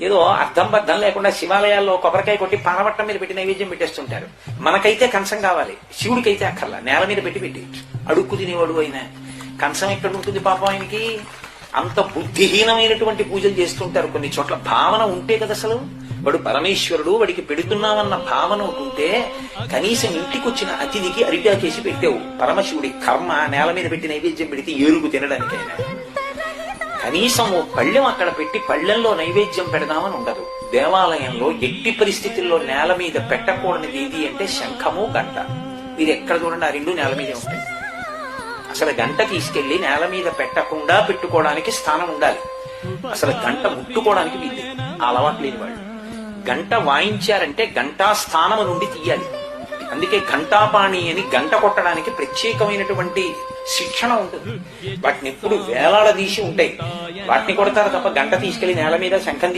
ఏదో అర్థం బద్దం లేకుండా శివాలయాల్లో కొబ్బరికాయ కొట్టి పానవట్టం మీద పెట్టి నైవేద్యం పెట్టేస్తుంటారు. మనకైతే కంచం కావాలి, శివుడికైతే అక్కర్లా, నేల మీద పెట్టి అడుక్కు తినేవాడు అయినా కంచం ఎక్కడ ఉంటుంది పాపం ఆయనకి. అంత బుద్ధిహీనమైనటువంటి పూజలు చేస్తుంటారు. కొన్ని చోట్ల భావన ఉంటే కదా అసలు వాడు పరమేశ్వరుడు, వాడికి పెడుతున్నామన్న భావన ఉంటే కనీసం ఇంటికి వచ్చిన అతిథికి అరిటాకేసి పెట్టావు. పరమశివుడి కర్మ నేల మీద పెట్టి నైవేద్యం పెడితే ఏరుగు తినడానికైనా కనీసం ఓ పళ్ళెం అక్కడ పెట్టి పళ్ళెంలో నైవేద్యం పెడదామని ఉండదు. దేవాలయంలో ఎట్టి పరిస్థితుల్లో నేల మీద పెట్టకూడనిది ఏది అంటే శంఖము, గంట. మీరు ఎక్కడ చూడండి ఆ రెండు నేల మీదే ఉంటాయి. అసలు గంట తీసుకెళ్లి నేల మీద పెట్టకుండా పెట్టుకోవడానికి స్థానం ఉండాలి. అసలు గంట ముట్టుకోవడానికి వీలు అలవాటు లేని వాళ్ళు. గంట వాయించారంటే గంటా స్థానము నుండి తీయాలి. అందుకే ఘంటాపాణి అని గంట కొట్టడానికి ప్రత్యేకమైనటువంటి శిక్షణ ఉంటుంది. వాటిని ఎప్పుడు వేలాడదీసి ఉంటాయి. వాటిని కొడతారు తప్ప గంట తీసుకెళ్లి నేల మీద శంఖం